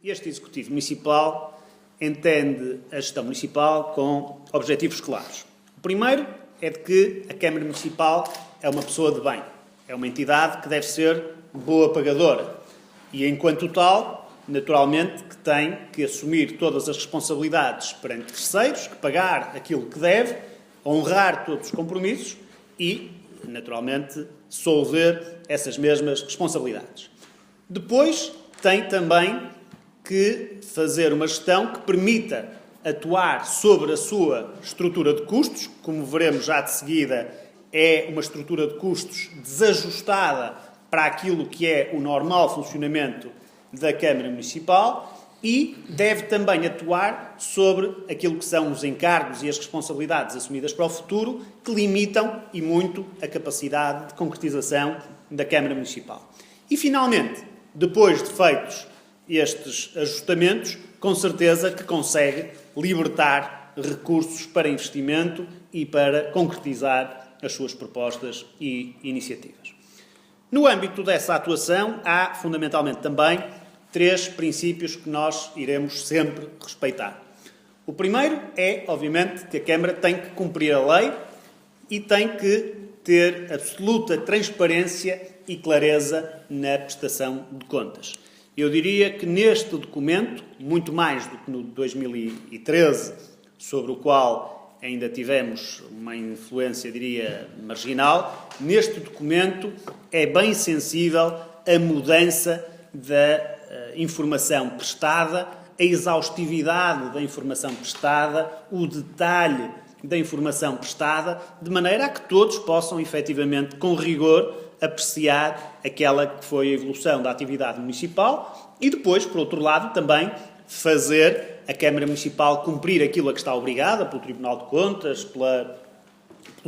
Este Executivo Municipal entende a gestão municipal com objetivos claros. O primeiro é de que a Câmara Municipal é uma pessoa de bem, é uma entidade que deve ser boa pagadora e, enquanto tal, naturalmente, que tem que assumir todas as responsabilidades perante terceiros, que pagar aquilo que deve, honrar todos os compromissos e, naturalmente, solver essas mesmas responsabilidades. Depois, tem também que fazer uma gestão que permita atuar sobre a sua estrutura de custos, como veremos já de seguida, é uma estrutura de custos desajustada para aquilo que é o normal funcionamento da Câmara Municipal e deve também atuar sobre aquilo que são os encargos e as responsabilidades assumidas para o futuro, que limitam e muito a capacidade de concretização da Câmara Municipal. E, finalmente, depois de feitos estes ajustamentos, com certeza que consegue libertar recursos para investimento e para concretizar as suas propostas e iniciativas. No âmbito dessa atuação, há fundamentalmente também 3 princípios que nós iremos sempre respeitar. O primeiro é, obviamente, que a Câmara tem que cumprir a lei e tem que ter absoluta transparência e clareza na prestação de contas. Eu diria que neste documento, muito mais do que no de 2013, sobre o qual ainda tivemos uma influência, diria, marginal, neste documento é bem sensível a mudança da informação prestada, a exaustividade da informação prestada, o detalhe da informação prestada, de maneira a que todos possam, efetivamente, com rigor, apreciar aquela que foi a evolução da atividade municipal e depois, por outro lado, também fazer a Câmara Municipal cumprir aquilo a que está obrigada pelo Tribunal de Contas, pelo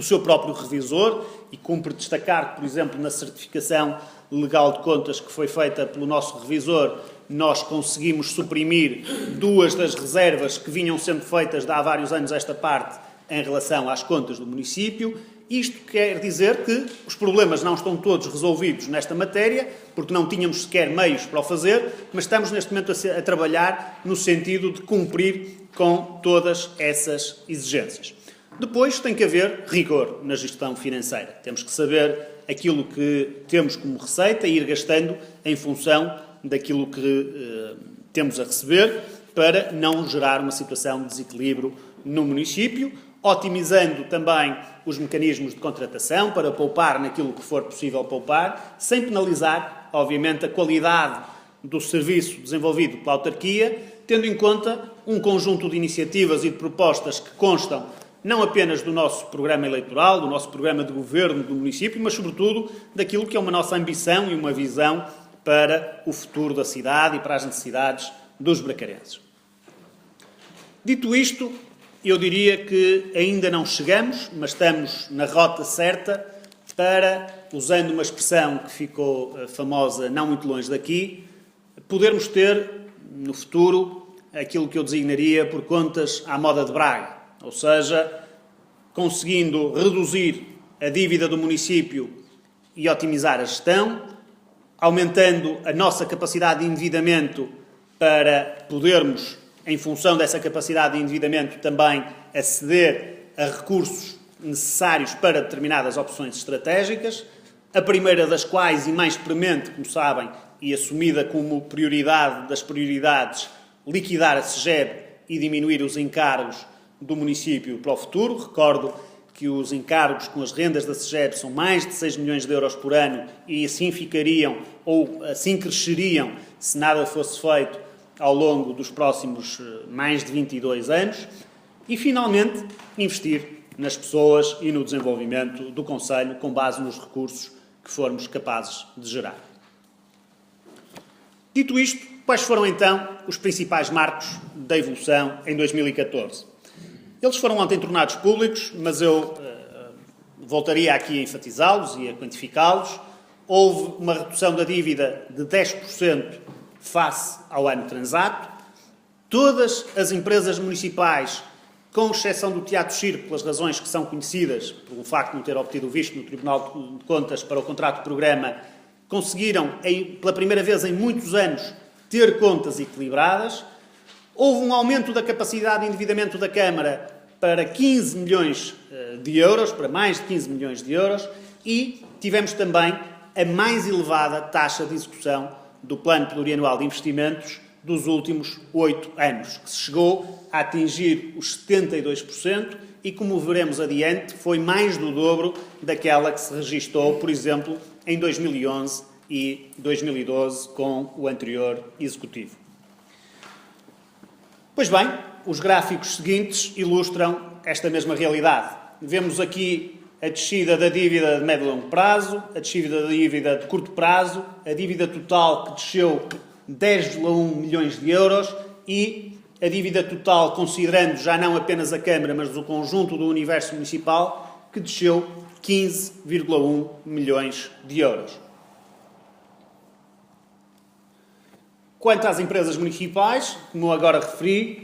seu próprio revisor, e cumpre destacar que, por exemplo, na certificação legal de contas que foi feita pelo nosso revisor, nós conseguimos suprimir 2 das reservas que vinham sendo feitas de há vários anos esta parte em relação às contas do município. Isto quer dizer que os problemas não estão todos resolvidos nesta matéria, porque não tínhamos sequer meios para o fazer, mas estamos neste momento a trabalhar no sentido de cumprir com todas essas exigências. Depois tem que haver rigor na gestão financeira. Temos que saber aquilo que temos como receita e ir gastando em função daquilo que temos a receber para não gerar uma situação de desequilíbrio no município, otimizando também os mecanismos de contratação para poupar naquilo que for possível poupar, sem penalizar, obviamente, a qualidade do serviço desenvolvido pela autarquia, tendo em conta um conjunto de iniciativas e de propostas que constam não apenas do nosso programa eleitoral, do nosso programa de governo do município, mas, sobretudo, daquilo que é uma nossa ambição e uma visão para o futuro da cidade e para as necessidades dos bracarenses. Dito isto, eu diria que ainda não chegamos, mas estamos na rota certa para, usando uma expressão que ficou famosa não muito longe daqui, podermos ter, no futuro, aquilo que eu designaria por contas à moda de Braga, ou seja, conseguindo reduzir a dívida do município e otimizar a gestão, aumentando a nossa capacidade de endividamento para podermos, em função dessa capacidade de endividamento, também aceder a recursos necessários para determinadas opções estratégicas, a primeira das quais, e mais premente, como sabem, e assumida como prioridade das prioridades, liquidar a SEGEB e diminuir os encargos do município para o futuro. Recordo que os encargos com as rendas da SEGEB são mais de 6 milhões de euros por ano e assim ficariam, ou assim cresceriam, se nada fosse feito ao longo dos próximos mais de 22 anos. E, finalmente, investir nas pessoas e no desenvolvimento do Concelho com base nos recursos que formos capazes de gerar. Dito isto, quais foram então os principais marcos da evolução em 2014? Eles foram ontem tornados públicos, mas eu voltaria aqui a enfatizá-los e a quantificá-los. Houve uma redução da dívida de 10% face ao ano transato. Todas as empresas municipais, com exceção do Teatro Circo, pelas razões que são conhecidas, pelo facto de não ter obtido o visto no Tribunal de Contas para o contrato de programa, conseguiram, pela primeira vez em muitos anos, ter contas equilibradas. Houve um aumento da capacidade de endividamento da Câmara para 15 milhões de euros, para mais de 15 milhões de euros, e tivemos também a mais elevada taxa de execução do Plano Plurianual de Investimentos dos últimos 8 anos, que se chegou a atingir os 72% e, como veremos adiante, foi mais do dobro daquela que se registou, por exemplo, em 2011 e 2012 com o anterior Executivo. Pois bem, os gráficos seguintes ilustram esta mesma realidade. Vemos aqui a descida da dívida de médio e longo prazo, a descida da dívida de curto prazo, a dívida total que desceu 10,1 milhões de euros e a dívida total, considerando já não apenas a Câmara, mas o conjunto do universo municipal, que desceu 15,1 milhões de euros. Quanto às empresas municipais, como agora referi,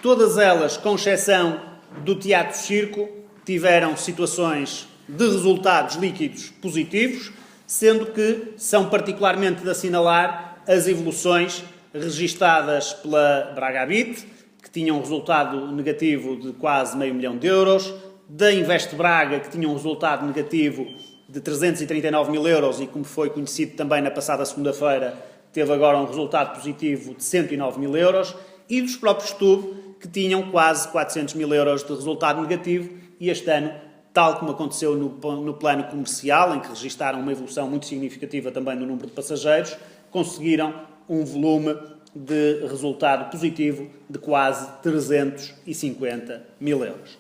todas elas, com exceção do Teatro Circo, tiveram situações de resultados líquidos positivos, sendo que são particularmente de assinalar as evoluções registadas pela Braga Habite, que tinha um resultado negativo de quase meio milhão de euros, da Invest Braga, que tinha um resultado negativo de 339 mil euros e, como foi conhecido também na passada segunda-feira, teve agora um resultado positivo de 109 mil euros, e dos próprios TUB, que tinham quase 400 mil euros de resultado negativo, e este ano, tal como aconteceu no plano comercial, em que registaram uma evolução muito significativa também no número de passageiros, conseguiram um volume de resultado positivo de quase 350 mil euros.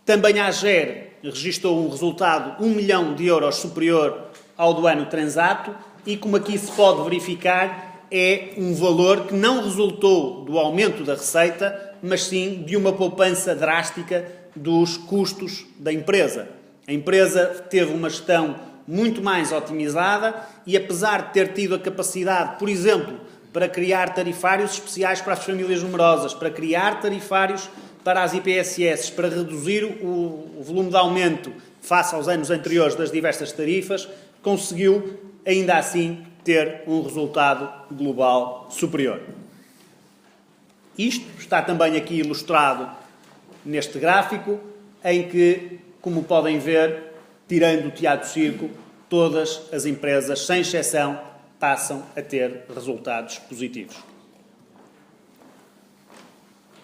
Também a AGER registrou um resultado 1 milhão de euros superior ao do ano transato e, como aqui se pode verificar, é um valor que não resultou do aumento da receita, mas sim de uma poupança drástica dos custos da empresa. A empresa teve uma gestão muito mais otimizada e, apesar de ter tido a capacidade, por exemplo, para criar tarifários especiais para as famílias numerosas, para criar tarifários para as IPSS, para reduzir o volume de aumento face aos anos anteriores das diversas tarifas, conseguiu, ainda assim, ter um resultado global superior. Isto está também aqui ilustrado neste gráfico, em que, como podem ver, tirando o Teatro Circo, todas as empresas, sem exceção, passam a ter resultados positivos.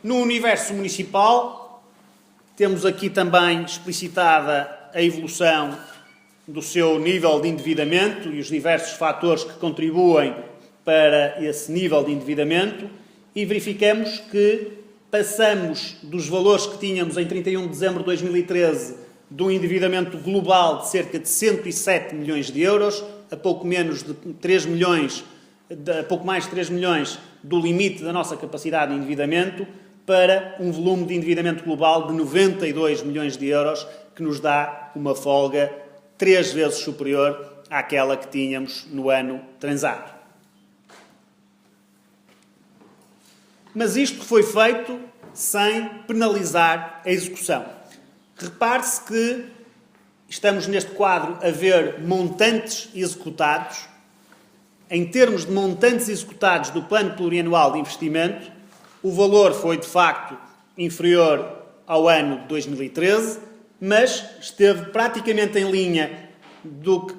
No universo municipal, temos aqui também explicitada a evolução do seu nível de endividamento e os diversos fatores que contribuem para esse nível de endividamento, e verificamos que passamos dos valores que tínhamos em 31 de dezembro de 2013 de um endividamento global de cerca de 107 milhões de euros, a pouco menos de 3 milhões, a pouco mais de 3 milhões do limite da nossa capacidade de endividamento, para um volume de endividamento global de 92 milhões de euros, que nos dá uma folga 3 vezes superior àquela que tínhamos no ano transato. Mas isto foi feito sem penalizar a execução. Repare-se que estamos neste quadro a ver montantes executados. Em termos de montantes executados do Plano Plurianual de Investimento, o valor foi, de facto, inferior ao ano de 2013, mas esteve praticamente em linha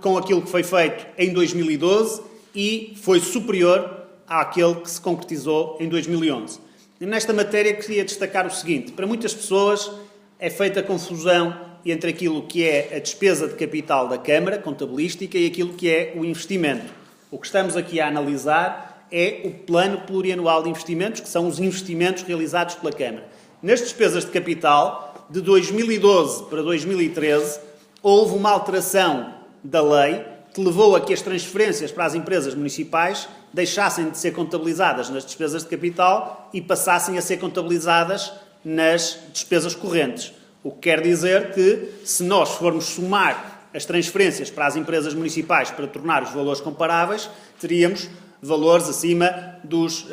com aquilo que foi feito em 2012 e foi superior àquele que se concretizou em 2011. E nesta matéria queria destacar o seguinte: para muitas pessoas é feita confusão entre aquilo que é a despesa de capital da Câmara, contabilística, e aquilo que é o investimento. O que estamos aqui a analisar é o Plano Plurianual de Investimentos, que são os investimentos realizados pela Câmara. Nas despesas de capital, de 2012 para 2013, houve uma alteração da lei que levou a que as transferências para as empresas municipais deixassem de ser contabilizadas nas despesas de capital e passassem a ser contabilizadas nas despesas correntes. O que quer dizer que, se nós formos somar as transferências para as empresas municipais para tornar os valores comparáveis, teríamos valores acima dos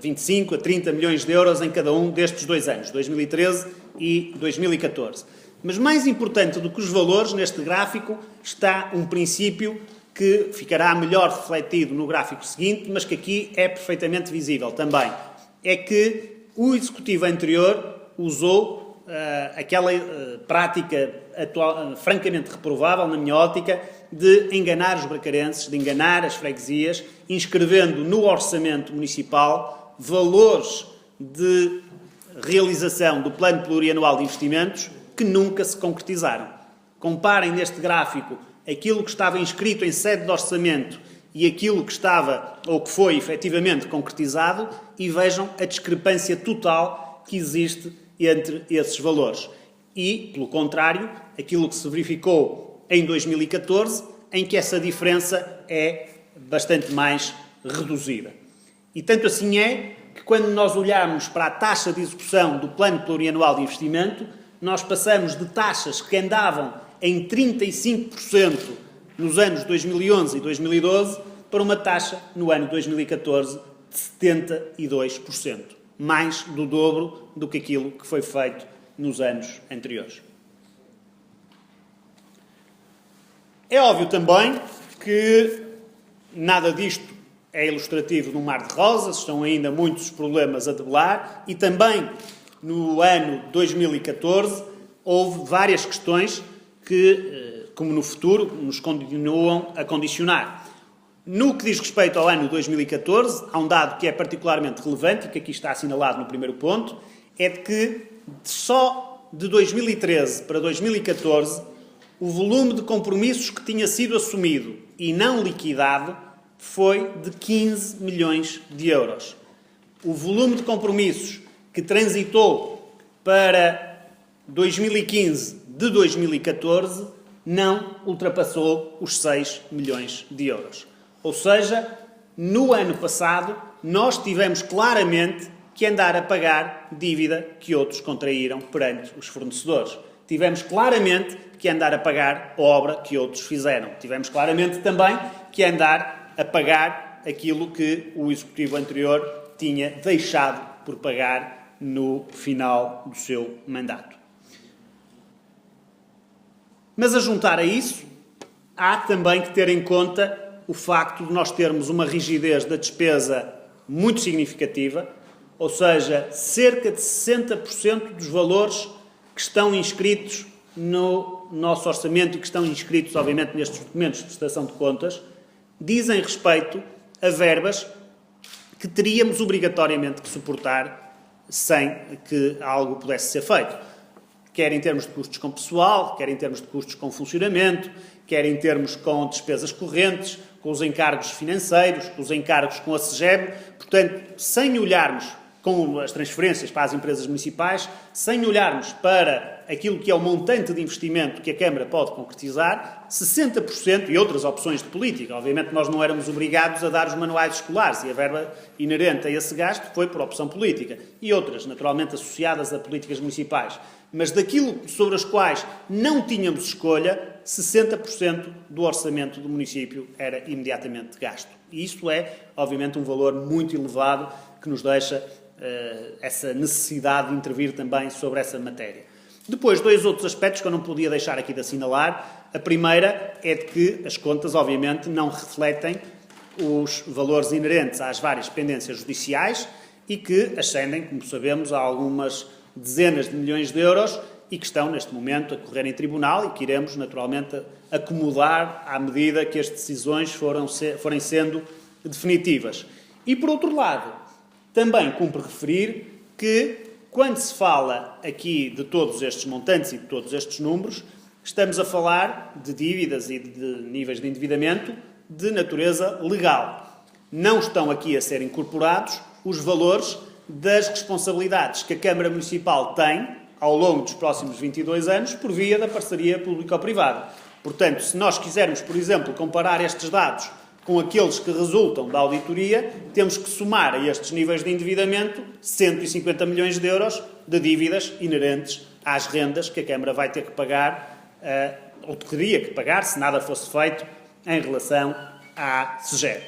25 a 30 milhões de euros em cada um destes 2 anos, 2013 e 2014. Mas mais importante do que os valores neste gráfico está um princípio que ficará melhor refletido no gráfico seguinte, mas que aqui é perfeitamente visível também, é que o Executivo anterior usou aquela prática atual, francamente reprovável, na minha ótica, de enganar os bracarenses, de enganar as freguesias, inscrevendo no orçamento municipal valores de realização do Plano Plurianual de Investimentos que nunca se concretizaram. Comparem neste gráfico aquilo que estava inscrito em sede de orçamento e aquilo que estava, ou que foi efetivamente concretizado, e vejam a discrepância total que existe entre esses valores. E, pelo contrário, aquilo que se verificou em 2014, em que essa diferença é bastante mais reduzida. E tanto assim é que, quando nós olharmos para a taxa de execução do Plano Plurianual de Investimento, nós passamos de taxas que andavam em 35% nos anos 2011 e 2012 para uma taxa, no ano 2014, de 72%. Mais do dobro do que aquilo que foi feito nos anos anteriores. É óbvio também que nada disto é ilustrativo de um mar de rosas, estão ainda muitos problemas a debelar e também no ano 2014 houve várias questões que, como no futuro, nos continuam a condicionar. No que diz respeito ao ano 2014, há um dado que é particularmente relevante e que aqui está assinalado no primeiro ponto, é de que só de 2013 para 2014 o volume de compromissos que tinha sido assumido e não liquidado foi de 15 milhões de euros. O volume de compromissos que transitou para 2015 de 2014 não ultrapassou os 6 milhões de euros. Ou seja, no ano passado, nós tivemos claramente que andar a pagar dívida que outros contraíram perante os fornecedores. Tivemos claramente que andar a pagar obra que outros fizeram. Tivemos claramente também que andar a pagar aquilo que o Executivo anterior tinha deixado por pagar no final do seu mandato. Mas a juntar a isso, há também que ter em conta o facto de nós termos uma rigidez da despesa muito significativa, ou seja, cerca de 60% dos valores que estão inscritos no nosso orçamento e que estão inscritos, obviamente, nestes documentos de prestação de contas, dizem respeito a verbas que teríamos obrigatoriamente que suportar sem que algo pudesse ser feito. Quer em termos de custos com pessoal, quer em termos de custos com funcionamento, quer em termos com despesas correntes, com os encargos financeiros, com os encargos com a SEGEB. Portanto, sem olharmos com as transferências para as empresas municipais, sem olharmos para aquilo que é o montante de investimento que a Câmara pode concretizar, 60% e outras opções de política. Obviamente nós não éramos obrigados a dar os manuais escolares e a verba inerente a esse gasto foi por opção política. E outras, naturalmente, associadas a políticas municipais. Mas daquilo sobre as quais não tínhamos escolha, 60% do orçamento do município era imediatamente gasto. E isto é, obviamente, um valor muito elevado que nos deixa essa necessidade de intervir também sobre essa matéria. Depois, dois outros aspectos que eu não podia deixar aqui de assinalar. A primeira é de que as contas, obviamente, não refletem os valores inerentes às várias pendências judiciais e que ascendem, como sabemos, a algumas dezenas de milhões de euros e que estão, neste momento, a correr em tribunal e que iremos, naturalmente, acomodar à medida que as decisões forem sendo definitivas. E, por outro lado, também cumpre referir que, quando se fala aqui de todos estes montantes e de todos estes números, estamos a falar de dívidas e de níveis de endividamento de natureza legal. Não estão aqui a ser incorporados os valores das responsabilidades que a Câmara Municipal tem ao longo dos próximos 22 anos por via da parceria público-privada. Portanto, se nós quisermos, por exemplo, comparar estes dados com aqueles que resultam da auditoria, temos que somar a estes níveis de endividamento 150 milhões de euros de dívidas inerentes às rendas que a Câmara vai ter que pagar, ou teria que pagar, se nada fosse feito, em relação à SEGEB.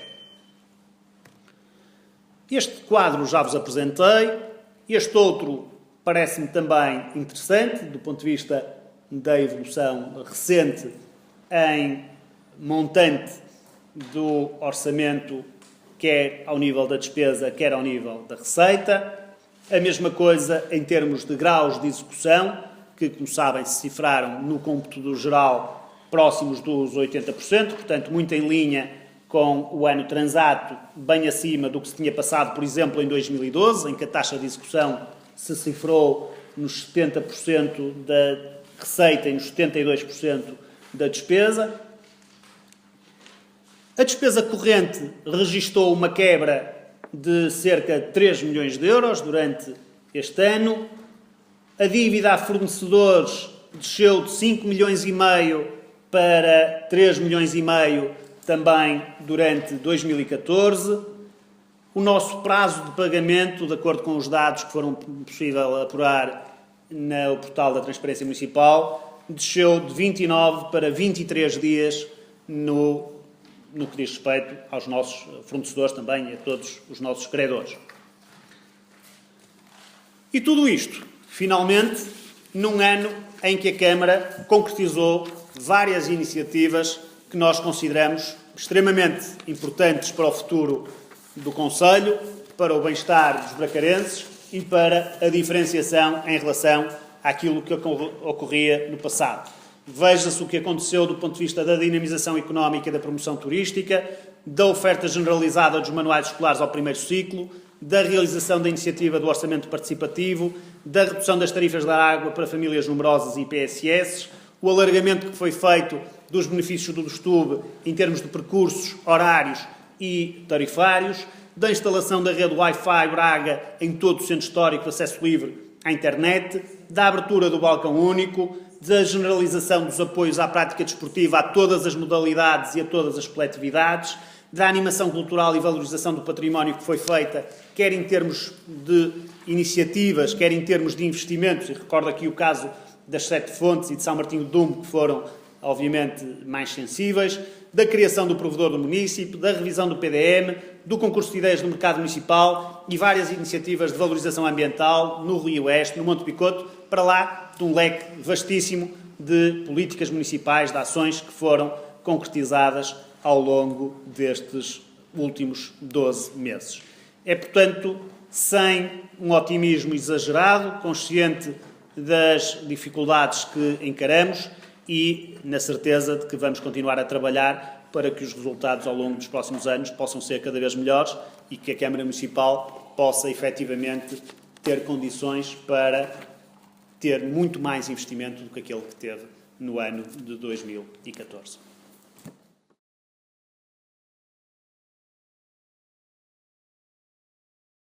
Este quadro já vos apresentei. Este outro parece-me também interessante, do ponto de vista da evolução recente em montante do orçamento, quer ao nível da despesa, quer ao nível da receita. A mesma coisa em termos de graus de execução, que, como sabem, se cifraram no cômputo do geral próximos dos 80%, portanto, muito em linha com o ano transato, bem acima do que se tinha passado, por exemplo, em 2012, em que a taxa de execução se cifrou nos 70% da receita e nos 72% da despesa. A despesa corrente registou uma quebra de cerca de 3 milhões de euros durante este ano. A dívida a fornecedores desceu de 5 milhões e meio para 3 milhões e meio também durante 2014. O nosso prazo de pagamento, de acordo com os dados que foram possível apurar no portal da Transparência Municipal, desceu de 29 para 23 dias no que diz respeito aos nossos fornecedores também e a todos os nossos credores. E tudo isto, finalmente, num ano em que a Câmara concretizou várias iniciativas que nós consideramos extremamente importantes para o futuro do Concelho, para o bem-estar dos bracarenses e para a diferenciação em relação àquilo que ocorria no passado. Veja-se o que aconteceu do ponto de vista da dinamização económica e da promoção turística, da oferta generalizada dos manuais escolares ao primeiro ciclo, da realização da iniciativa do orçamento participativo, da redução das tarifas da água para famílias numerosas e PSS, o alargamento que foi feito dos benefícios do STUB em termos de percursos, horários e tarifários, da instalação da rede Wi-Fi Braga em todo o centro histórico de acesso livre à internet, da abertura do balcão único, da generalização dos apoios à prática desportiva a todas as modalidades e a todas as coletividades, da animação cultural e valorização do património que foi feita, quer em termos de iniciativas, quer em termos de investimentos, e recordo aqui o caso das Sete Fontes e de São Martinho de Dumbo, que foram, obviamente, mais sensíveis, da criação do provedor do município, da revisão do PDM, do concurso de ideias do mercado municipal e várias iniciativas de valorização ambiental no Rio Oeste, no Monte Picoto, para lá de um leque vastíssimo de políticas municipais, de ações que foram concretizadas ao longo destes últimos 12 meses. É, portanto, sem um otimismo exagerado, consciente das dificuldades que encaramos e na certeza de que vamos continuar a trabalhar para que os resultados ao longo dos próximos anos possam ser cada vez melhores e que a Câmara Municipal possa efetivamente ter condições para ter muito mais investimento do que aquele que teve no ano de 2014.